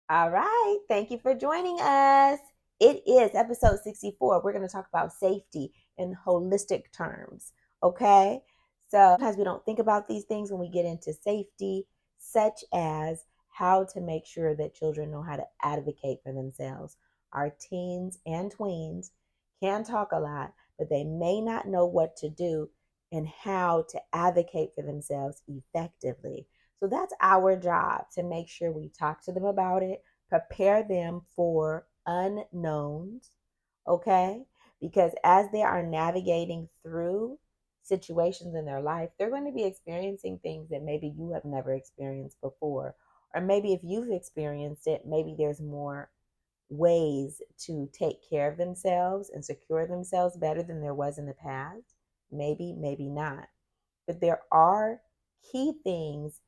All right. Thank you for joining us. It is episode 64. We're going to talk about safety in holistic terms. Okay. So sometimes we don't think about these things when we get into safety, such as how to make sure that children know how to advocate for themselves. Our teens and tweens can talk a lot, but they may not know what to do and how to advocate for themselves effectively. So that's our job to make sure we talk to them about it, prepare them for unknowns, okay? Because as they are navigating through situations in their life, they're going to be experiencing things that maybe you have never experienced before. Or maybe if you've experienced it, maybe there's more ways to take care of themselves and secure themselves better than there was in the past. Maybe, maybe not. But there are key things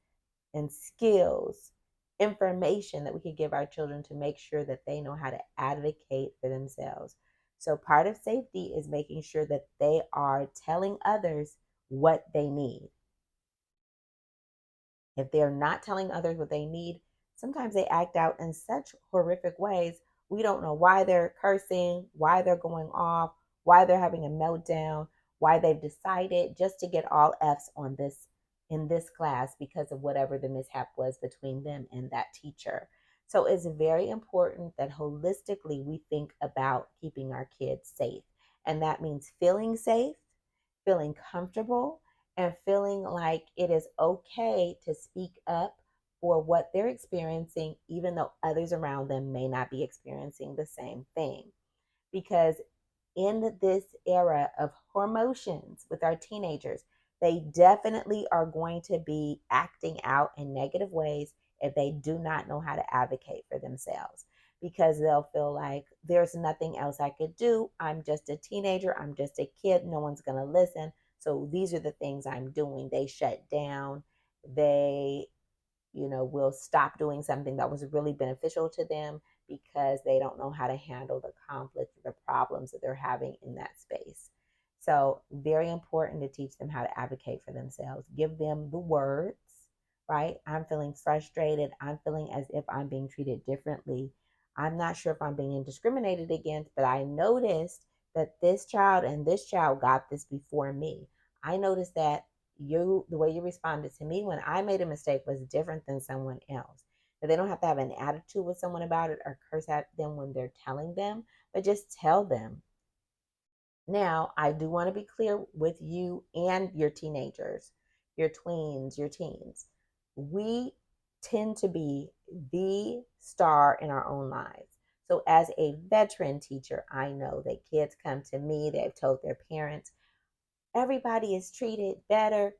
and skills, information that we could give our children to make sure that they know how to advocate for themselves. So, part of safety is making sure that they are telling others what they need. If they're not telling others what they need, sometimes they act out in such horrific ways. We don't know why they're cursing, why they're going off, why they're having a meltdown, why they've decided just to get all F's on this in this class because of whatever the mishap was between them and that teacher. So it's very important that holistically we think about keeping our kids safe. And that means feeling safe, feeling comfortable, and feeling like it is okay to speak up for what they're experiencing, even though others around them may not be experiencing the same thing. Because in this era of hormones with our teenagers, they definitely are going to be acting out in negative ways if they do not know how to advocate for themselves. Because they'll feel like there's nothing else I could do. I'm just a teenager. I'm just a kid. No one's going to listen. So these are the things I'm doing. They shut down. They will stop doing something that was really beneficial to them because they don't know how to handle the conflict or the problems that they're having in that space. So, very important to teach them how to advocate for themselves. Give them the words, right? I'm feeling frustrated. I'm feeling as if I'm being treated differently. I'm not sure if I'm being discriminated against, but I noticed that this child and this child got this before me. I noticed that the way you responded to me when I made a mistake was different than someone else. That they don't have to have an attitude with someone about it or curse at them when they're telling them, but just tell them. Now, I do want to be clear with you and your teenagers, your tweens, your teens. We tend to be the star in our own lives. So, as a veteran teacher, I know that kids come to me, they've told their parents, everybody is treated better.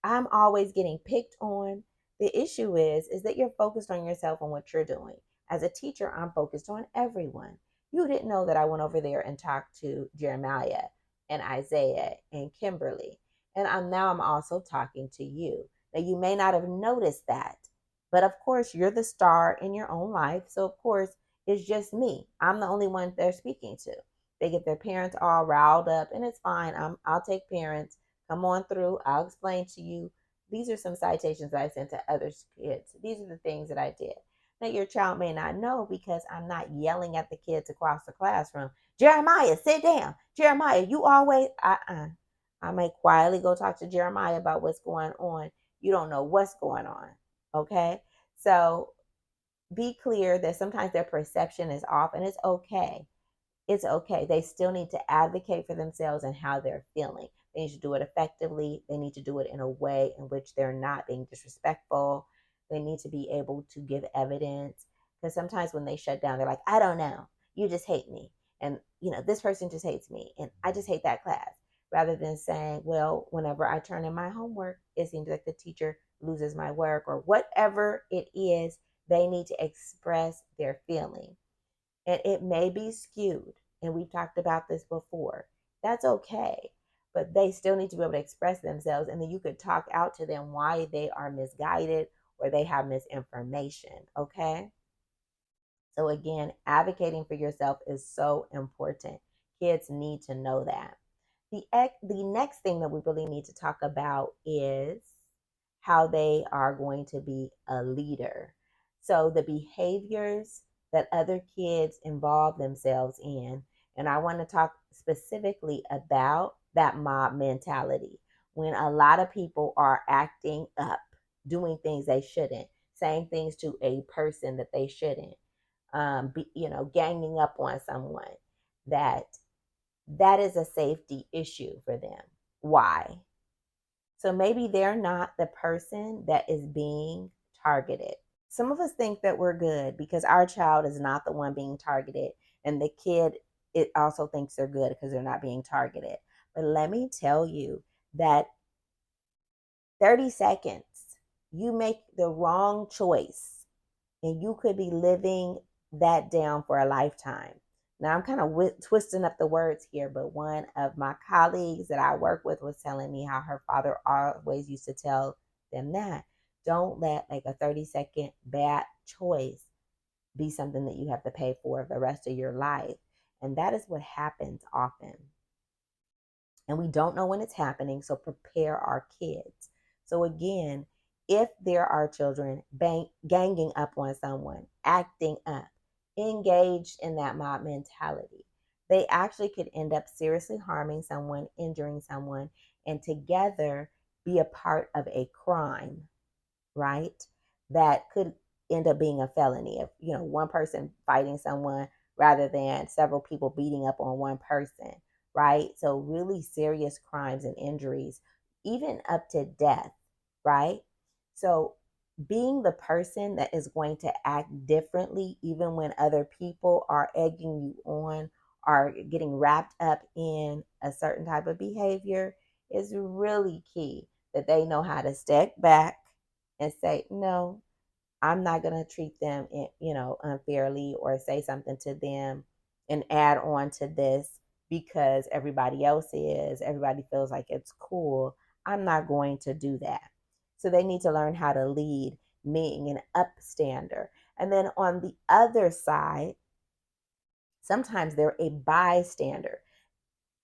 I'm always getting picked on. The issue is that you're focused on yourself and what you're doing. As a teacher, I'm focused on everyone. You didn't know that I went over there and talked to Jeremiah and Isaiah and Kimberly. And I'm also talking to you. Now you may not have noticed that, but of course you're the star in your own life. So of course it's just me. I'm the only one they're speaking to. They get their parents all riled up, and it's fine. I'll take parents. Come on through. I'll explain to you. These are some citations that I sent to other kids. These are the things that I did. Now, your child may not know because I'm not yelling at the kids across the classroom. Jeremiah, sit down. Jeremiah, you always, I may quietly go talk to Jeremiah about what's going on. You don't know what's going on. Okay. So be clear that sometimes their perception is off, and it's okay. It's okay. They still need to advocate for themselves and how they're feeling. They need to do it effectively. They need to do it in a way in which they're not being disrespectful. They need to be able to give evidence. Because sometimes when they shut down, they're like, I don't know. You just hate me. And, this person just hates me. And I just hate that class. Rather than saying, well, whenever I turn in my homework, it seems like the teacher loses my work or whatever it is, they need to express their feeling. And it may be skewed. And we've talked about this before. That's okay. But they still need to be able to express themselves. And then you could talk out to them why they are misguided or they have misinformation. Okay. So, again, advocating for yourself is so important. Kids need to know that. The next thing that we really need to talk about is how they are going to be a leader. So the behaviors that other kids involve themselves in, and I want to talk specifically about that mob mentality when a lot of people are acting up, doing things they shouldn't, saying things to a person that they shouldn't, ganging up on someone, that that is a safety issue for them. Why? So maybe they're not the person that is being targeted. Some of us think that we're good because our child is not the one being targeted, and the kid, it also thinks they're good because they're not being targeted. But let me tell you that 30 seconds, you make the wrong choice and you could be living that down for a lifetime. Now, I'm kind of twisting up the words here, but one of my colleagues that I work with was telling me how her father always used to tell them that don't let like a 30-second bad choice be something that you have to pay for the rest of your life. And that is what happens often. And we don't know when it's happening, so prepare our kids. So again, if there are children ganging up on someone, acting up, engaged in that mob mentality, they actually could end up seriously harming someone, injuring someone, and together be a part of a crime, right? That could end up being a felony. If one person fighting someone rather than several people beating up on one person, right? So really serious crimes and injuries, even up to death, right? So being the person that is going to act differently, even when other people are egging you on, are getting wrapped up in a certain type of behavior, is really key. That they know how to step back and say, no, I'm not going to treat them, unfairly, or say something to them and add on to this because everybody feels like it's cool. I'm not going to do that. So they need to learn how to lead, being an upstander. And then on the other side, sometimes they're a bystander.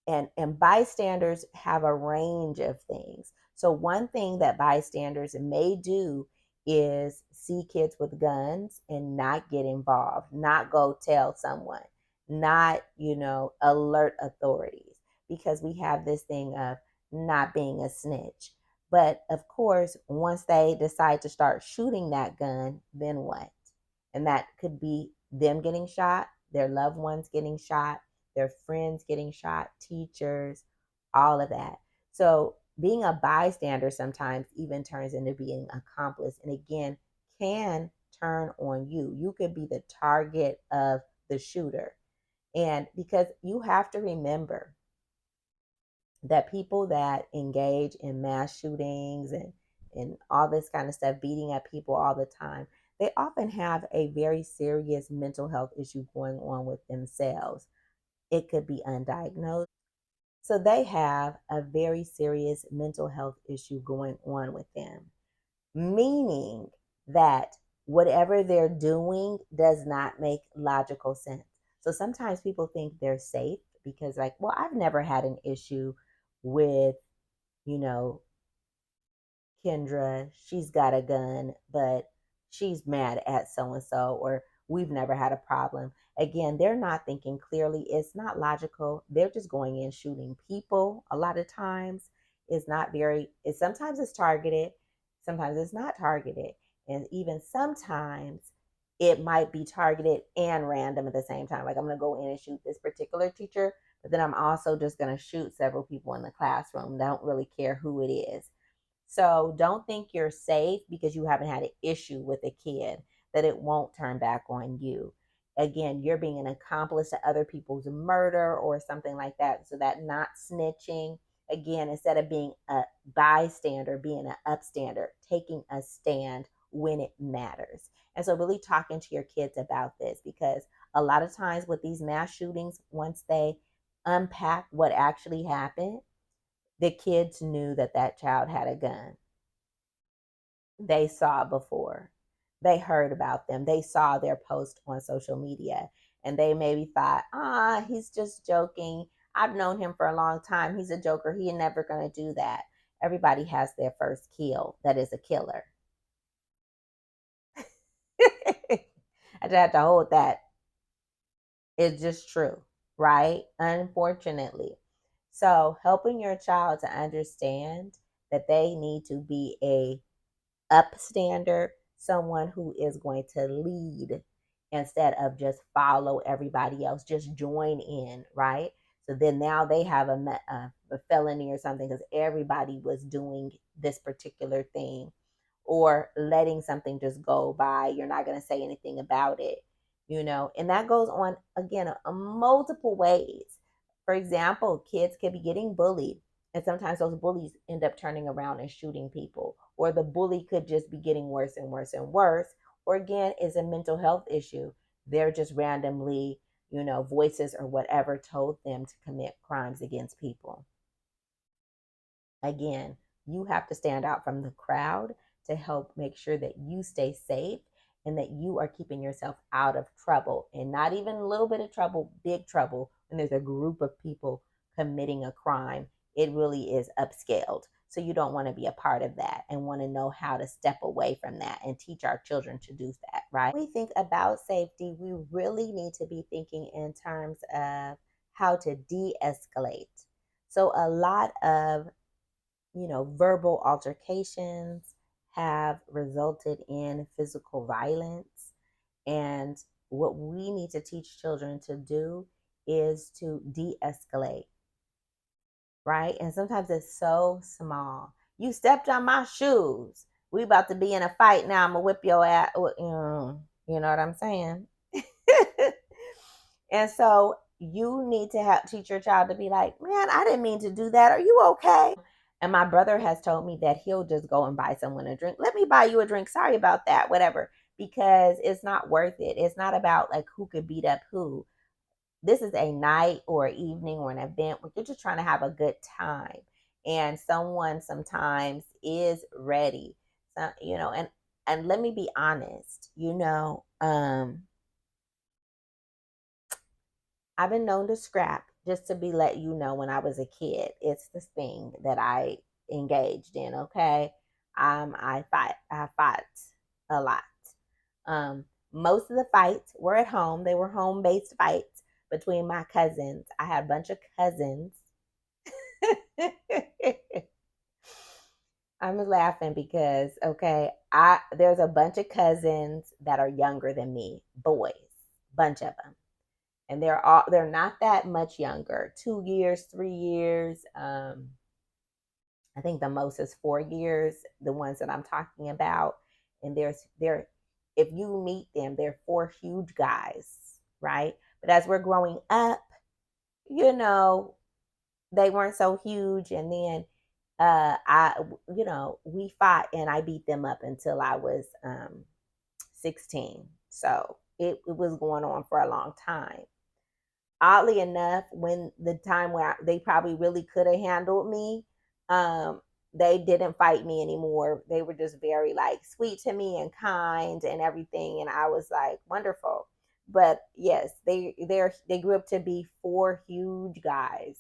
And bystanders have a range of things. So one thing that bystanders may do is see kids with guns and not get involved, not go tell someone, not alert authorities, because we have this thing of not being a snitch. But of course, once they decide to start shooting that gun, then what? And that could be them getting shot, their loved ones getting shot, their friends getting shot, teachers, all of that. So being a bystander sometimes even turns into being an accomplice, and again, can turn on you. You could be the target of the shooter. And because you have to remember that people that engage in mass shootings and all this kind of stuff, beating up people all the time, they often have a very serious mental health issue going on with themselves. It could be undiagnosed. So they have a very serious mental health issue going on with them, meaning that whatever they're doing does not make logical sense. So sometimes people think they're safe because, like, well, I've never had an issue with, you know, Kendra, she's got a gun, but she's mad at so and so, or we've never had a problem. Again, they're not thinking clearly. It's not logical. They're just going in shooting people. A lot of times, it's not very. Sometimes it's targeted, sometimes it's not targeted, and even sometimes it might be targeted and random at the same time. Like, I'm going to go in and shoot this particular teacher, but then I'm also just going to shoot several people in the classroom. Don't really care who it is. So don't think you're safe because you haven't had an issue with a kid, that it won't turn back on you. Again, you're being an accomplice to other people's murder or something like that. So that not snitching, again, instead of being a bystander, being an upstander, taking a stand when it matters. And so really talking to your kids about this, because a lot of times with these mass shootings, once they unpack what actually happened, the kids knew that that child had a gun. They saw before. They heard about them. They saw their post on social media, and they maybe thought, he's just joking. I've known him for a long time. He's a joker. He ain't never going to do that. Everybody has their first kill that is a killer. I just have to hold that. It's just true, right? Unfortunately. So helping your child to understand that they need to be a upstander, someone who is going to lead instead of just follow everybody else, just join in, right? So then now they have a felony or something because everybody was doing this particular thing, or letting something just go by. You're not going to say anything about it, and that goes on again multiple ways. For example, kids could be getting bullied, and sometimes those bullies end up turning around and shooting people, or the bully could just be getting worse and worse and worse, or again, is a mental health issue. They're just randomly, voices or whatever told them to commit crimes against people. Again, you have to stand out from the crowd to help make sure that you stay safe and that you are keeping yourself out of trouble, and not even a little bit of trouble, big trouble. When there's a group of people committing a crime, it really is upscaled. So you don't want to be a part of that and want to know how to step away from that and teach our children to do that, right? When we think about safety, we really need to be thinking in terms of how to de escalate. So a lot of verbal altercations have resulted in physical violence. And what we need to teach children to do is to de escalate, right? And sometimes it's so small. You stepped on my shoes. We about to be in a fight now. I'm going to whip your ass. You know what I'm saying? And so you need to teach your child to be like, man, I didn't mean to do that. Are you okay? And my brother has told me that he'll just go and buy someone a drink. Let me buy you a drink. Sorry about that, whatever. Because it's not worth it. It's not about like who could beat up who. This is a night or an evening or an event where you're just trying to have a good time. And someone sometimes is ready. So, and let me be honest, I've been known to scrap, just to be let you know, when I was a kid. It's this thing that I engaged in, okay? I fought a lot. Most of the fights were at home. They were home-based fights between my cousins. I had a bunch of cousins. I'm laughing because, okay, there's a bunch of cousins that are younger than me, boys, bunch of them, and they're not that much younger, 2 years, 3 years. I think the most is 4 years, the ones that I'm talking about. And they're if you meet them, they're four huge guys, right? But as we're growing up, you know, they weren't so huge. And then we fought and I beat them up until I was 16. So it was going on for a long time. Oddly enough, when the time where they probably really could have handled me, um, they didn't fight me anymore. They were just very like sweet to me and kind and everything, and I was like wonderful. But yes, they grew up to be four huge guys,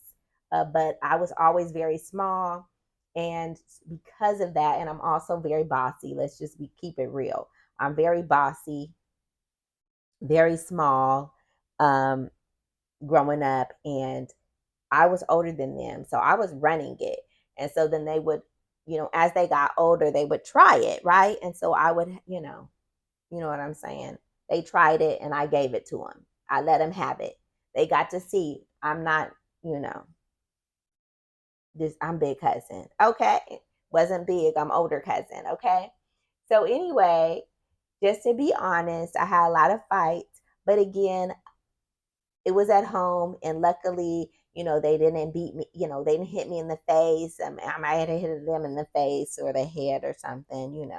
but I was always very small, and because of that, and I'm also very bossy. Let's just keep it real. I'm very bossy, very small. Um, Growing up, and I was older than them. So I was running it. And so then they would, as they got older, they would try it, right? And so I would, you know what I'm saying? They tried it and I gave it to them. I let them have it. They got to see I'm not, you know, I'm big cousin. Okay. Wasn't big, I'm older cousin. Okay. So anyway, just to be honest, I had a lot of fights. But again, it was at home, and luckily, they didn't beat me. They didn't hit me in the face. I might have hit them in the face or the head or something.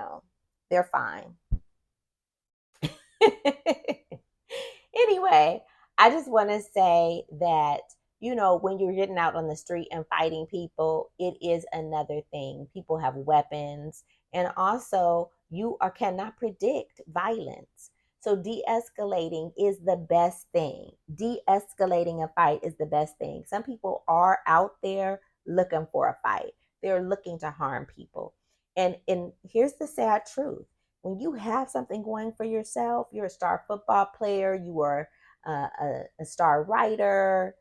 They're fine. Anyway, I just want to say that, when you're getting out on the street and fighting people, it is another thing. People have weapons, and also cannot predict violence. So de-escalating is the best thing. De-escalating a fight is the best thing. Some people are out there looking for a fight. They're looking to harm people. And here's the sad truth. When you have something going for yourself, you're a star football player, you are a star writer,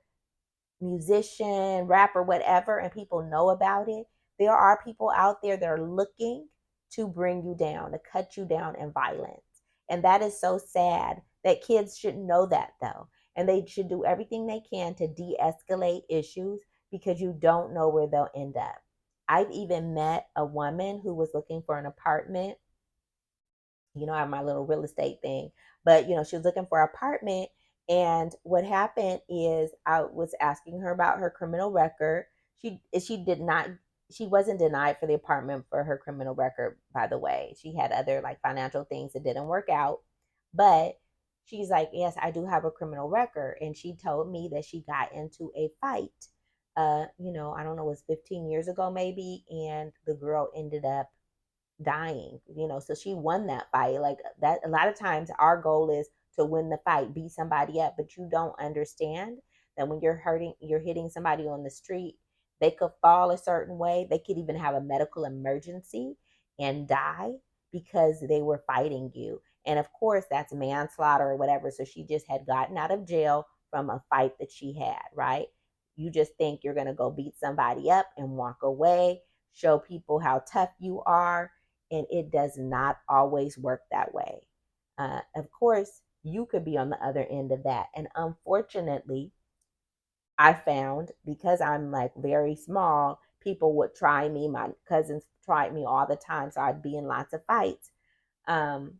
musician, rapper, whatever, and people know about it, there are people out there that are looking to bring you down, to cut you down in violence. And that is so sad that kids should know that though. And they should do everything they can to de escalate issues because you don't know where they'll end up. I've even met a woman who was looking for an apartment. I have my little real estate thing, but she was looking for an apartment. And what happened is I was asking her about her criminal record. She did not, she wasn't denied for the apartment for her criminal record, by the way. She had other like financial things that didn't work out. But she's like, yes, I do have a criminal record. And she told me that she got into a fight. I don't know, it was 15 years ago maybe, and the girl ended up dying, so she won that fight. Like that, a lot of times our goal is to win the fight, beat somebody up, but you don't understand that when you're hitting somebody on the street, they could fall a certain way, they could even have a medical emergency and die because they were fighting you. And of course that's manslaughter or whatever, so she just had gotten out of jail from a fight that she had, right? You just think you're going to go beat somebody up and walk away, show people how tough you are, and it does not always work that way. Of course, you could be on the other end of that. And unfortunately, I found because I'm like very small, people would try me. My cousins tried me all the time. So I'd be in lots of fights. Um,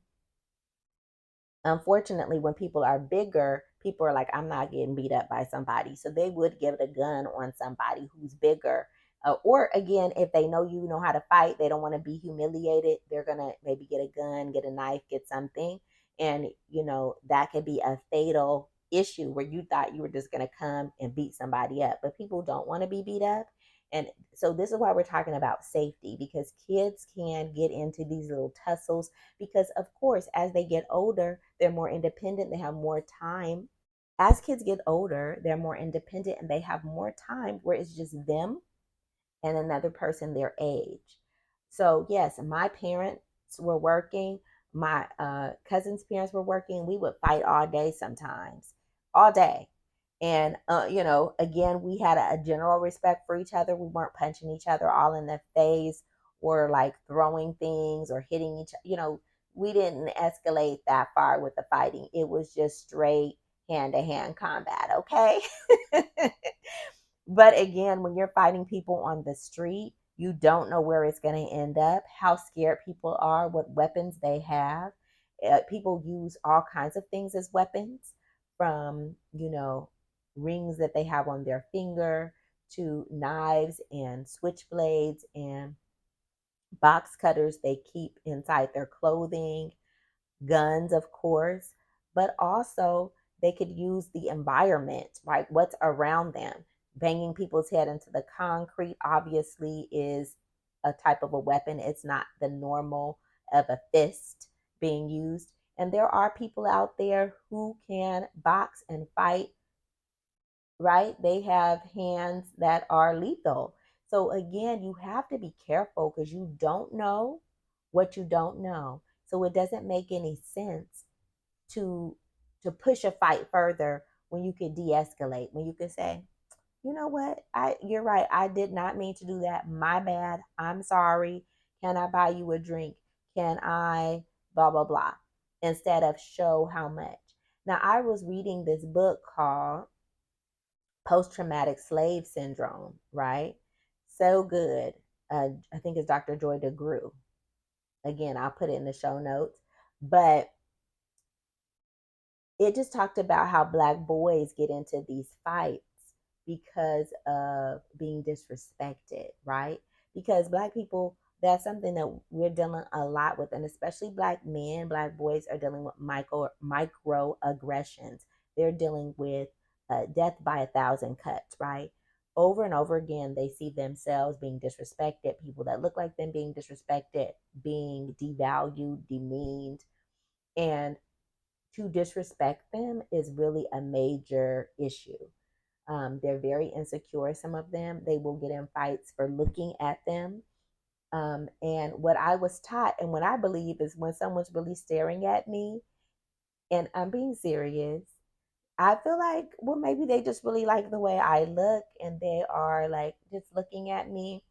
Unfortunately, when people are bigger, people are like, I'm not getting beat up by somebody. So they would give a gun on somebody who's bigger. Or again, if they know you know how to fight, they don't want to be humiliated. They're going to maybe get a gun, get a knife, get something. And, that could be a fatal issue where you thought you were just going to come and beat somebody up. But people don't want to be beat up. And so this is why we're talking about safety, because kids can get into these little tussles because of course as they get older they're more independent, they have more time. As kids get older they're more independent and they have more time where it's just them and another person their age. So yes, my parents were working, my cousin's parents were working, we would fight all day sometimes, all day. And again, we had a general respect for each other. We weren't punching each other all in the face or like throwing things or hitting we didn't escalate that far with the fighting. It was just straight hand to hand combat, okay? But again, when you're fighting people on the street, you don't know where it's going to end up, how scared people are, what weapons they have. People use all kinds of things as weapons, from, rings that they have on their finger to knives and switchblades and box cutters they keep inside their clothing, guns, of course, but also they could use the environment, right? What's around them. Banging people's head into the concrete obviously is a type of a weapon. It's not the normal of a fist being used. And there are people out there who can box and fight, right? They have hands that are lethal. So again, you have to be careful because you don't know what you don't know. So it doesn't make any sense to push a fight further when you could de-escalate, when you could say, you know what, you're right, I did not mean to do that, my bad, I'm sorry, can I buy you a drink, can I blah blah blah, instead of show how much. Now I was reading this book called Post-Traumatic Slave Syndrome, right? So good. I think it's Dr. Joy DeGruy. Again, I'll put it in the show notes. But it just talked about how Black boys get into these fights because of being disrespected, right? Because Black people, that's something that we're dealing a lot with, and especially Black men, Black boys are dealing with microaggressions. They're dealing with death by 1,000 cuts, right? Over and over again, they see themselves being disrespected, people that look like them being disrespected, being devalued, demeaned, and to disrespect them is really a major issue. They're very insecure, some of them. They will get in fights for looking at them. And what I was taught and what I believe is when someone's really staring at me and I'm being serious, I feel like, well, maybe they just really like the way I look and they are like just looking at me,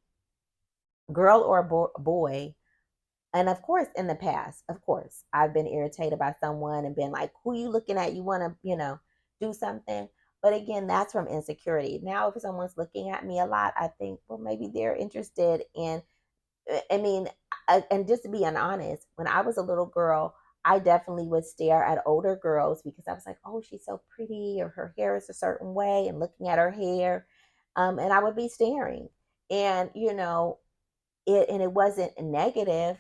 girl or boy. And of course, in the past, of course, I've been irritated by someone and been like, who you looking at? You want to, do something. But again, that's from insecurity. Now, if someone's looking at me a lot, I think, well, maybe they're interested in I mean, and just to be honest, when I was a little girl, I definitely would stare at older girls because I was like, oh, she's so pretty, or her hair is a certain way, and looking at her hair. And I would be staring. And, it wasn't negative,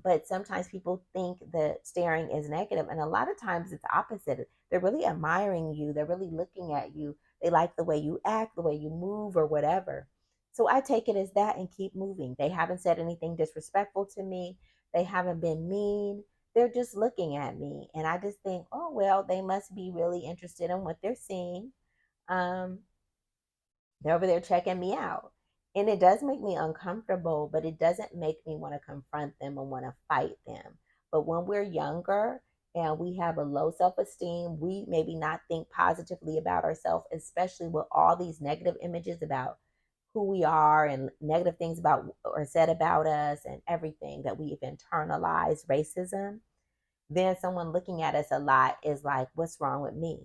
but sometimes people think that staring is negative, and a lot of times it's opposite. They're really admiring you, they're really looking at you, they like the way you act, the way you move, or whatever. So I take it as that and keep moving. They haven't said anything disrespectful to me, they haven't been mean, they're just looking at me, and I just think, oh well, they must be really interested in what they're seeing. um, they're over there checking me out. And it does make me uncomfortable, but it doesn't make me want to confront them and want to fight them. But when we're younger and we have a low self esteem, we maybe not think positively about ourselves, especially with all these negative images about who we are and negative things about or said about us and everything that we've internalized racism. Then someone looking at us a lot is like, what's wrong with me?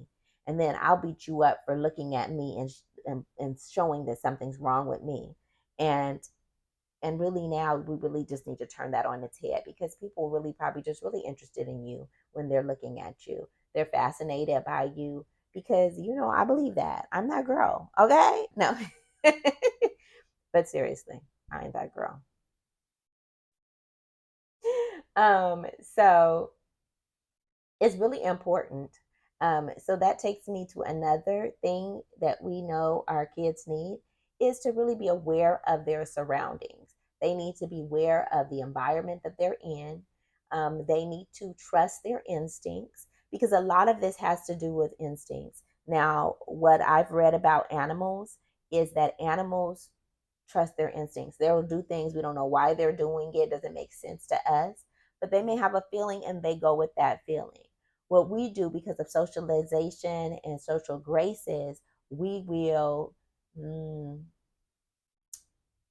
And then I'll beat you up for looking at me and showing that something's wrong with me. And and really now we really just need to turn that on its head, because people really probably just really interested in you when they're looking at you. They're fascinated by you because I believe that. I'm that girl. Okay? No. But seriously, I ain't that girl. So it's really important. So that takes me to another thing that we know our kids need is to really be aware of their surroundings. They need to be aware of the environment that they're in. They need to trust their instincts, because a lot of this has to do with instincts. Now, what I've read about animals is that animals trust their instincts. They'll do things we don't know why they're doing it, doesn't make sense to us, but they may have a feeling and they go with that feeling. What we do, because of socialization and social graces, we will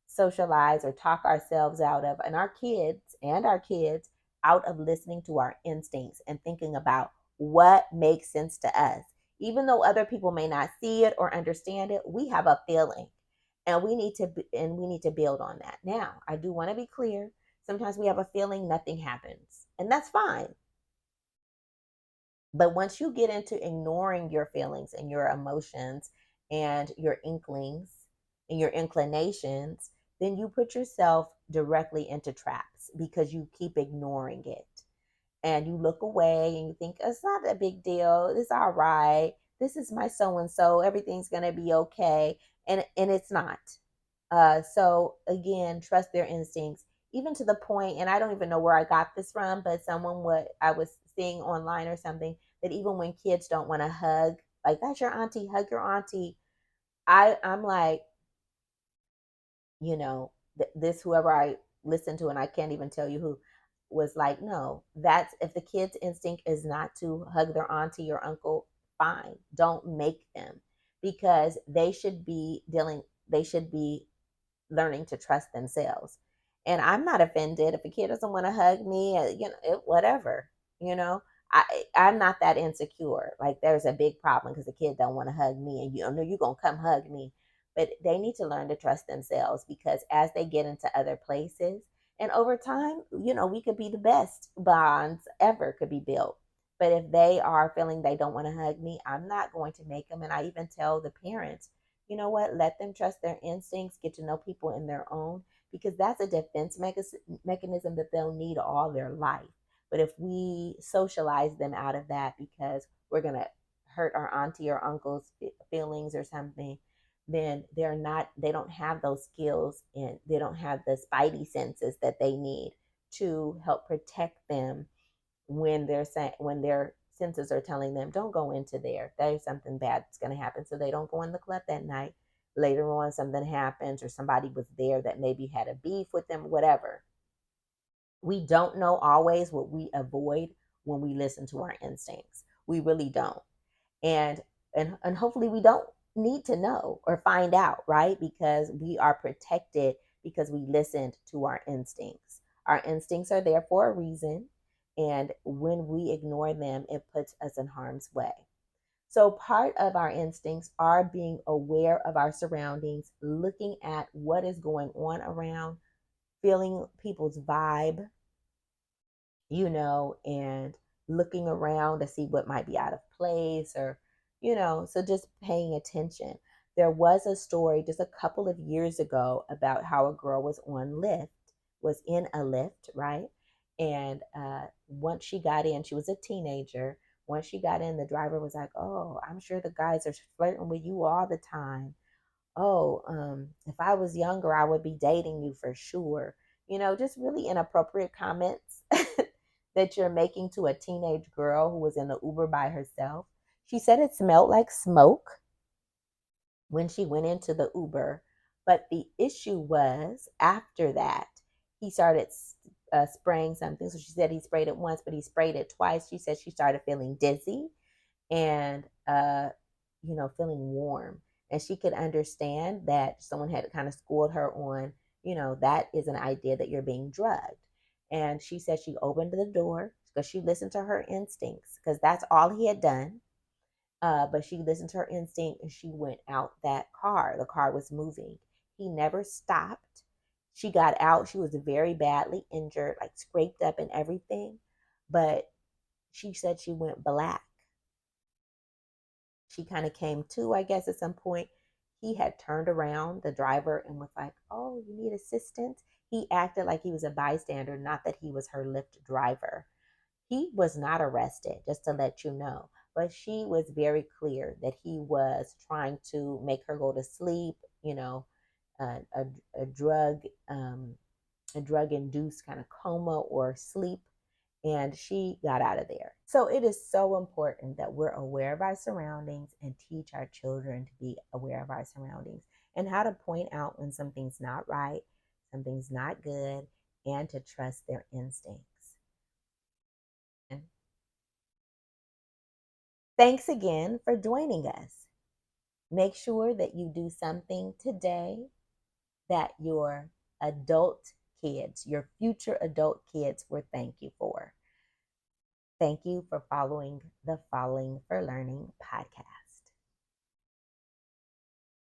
socialize or talk ourselves out of, and our kids out of listening to our instincts and thinking about what makes sense to us. Even though other people may not see it or understand it, we have a feeling, and we need to build on that. Now, I do want to be clear. Sometimes we have a feeling, nothing happens, and that's fine. But once you get into ignoring your feelings and your emotions and your inklings and your inclinations, then you put yourself directly into traps because you keep ignoring it. And you look away and you think, it's not a big deal. It's all right. This is my so and so. Everything's going to be okay. And it's not. So again, trust their instincts, even to the point, and I don't even know where I got this from, but someone what I was seeing online or something, that even when kids don't want to hug, like, that's your auntie, hug your auntie. I'm like, this whoever I listened to, and I can't even tell you who, was like, no, that's if the kid's instinct is not to hug their auntie or uncle, fine, don't make them, because they should be learning to trust themselves. And I'm not offended if a kid doesn't want to hug me, whatever, you know. I'm not that insecure. Like, there's a big problem because the kid don't want to hug me, and you know you're gonna come hug me. But they need to learn to trust themselves, because as they get into other places and over time, we could be the best bonds ever could be built. But if they are feeling they don't want to hug me, I'm not going to make them. And I even tell the parents, you know what, let them trust their instincts, get to know people in their own, because that's a defense mechanism that they'll need all their life. But if we socialize them out of that because we're going to hurt our auntie or uncle's feelings or something, then they don't have those skills, and they don't have the spidey senses that they need to help protect them when their senses are telling them, don't go into there, there's something bad that's going to happen, so they don't go in the club that night. later on something happens or somebody was there that maybe had a beef with them, whatever. We don't know always what we avoid when we listen to our instincts. We really don't. And and hopefully we don't need to know or find out, right? Because we are protected because we listened to our instincts. Our instincts are there for a reason, and when we ignore them, it puts us in harm's way. So, part of our instincts are being aware of our surroundings, looking at what is going on around, feeling people's vibe, and looking around to see what might be out of place or, so just paying attention. There was a story just a couple of years ago about how a girl was in a lift, right? And once she got in, she was a teenager. Once she got in, the driver was like, "Oh, I'm sure the guys are flirting with you all the time. Oh, if I was younger, I would be dating you for sure." Just really inappropriate comments that you're making to a teenage girl who was in the Uber by herself. She said it smelled like smoke when she went into the Uber. But the issue was after that, he started spraying something. So she said he sprayed it once, but he sprayed it twice. She said she started feeling dizzy and feeling warm, and she could understand that someone had kind of schooled her on, that is an idea that you're being drugged. And she said she opened the door because she listened to her instincts, because that's all he had done. But she listened to her instinct and she went out that car. The car was moving. He never stopped. She got out. She was very badly injured, like scraped up and everything. But she said she went black. She kind of came to, I guess, at some point. He had turned around, the driver, and was like, "Oh, you need assistance?" He acted like he was a bystander, not that he was her Lyft driver. He was not arrested, just to let you know. But she was very clear that he was trying to make her go to sleep, a, a, a drug, a drug induced kind of coma or sleep, and she got out of there. So it is so important that we're aware of our surroundings and teach our children to be aware of our surroundings and how to point out when something's not right, something's not good, and to trust their instincts. And thanks again for joining us. Make sure that you do something today that your adult kids, your future adult kids, will thank you for. Thank you for following the Falling for Learning podcast.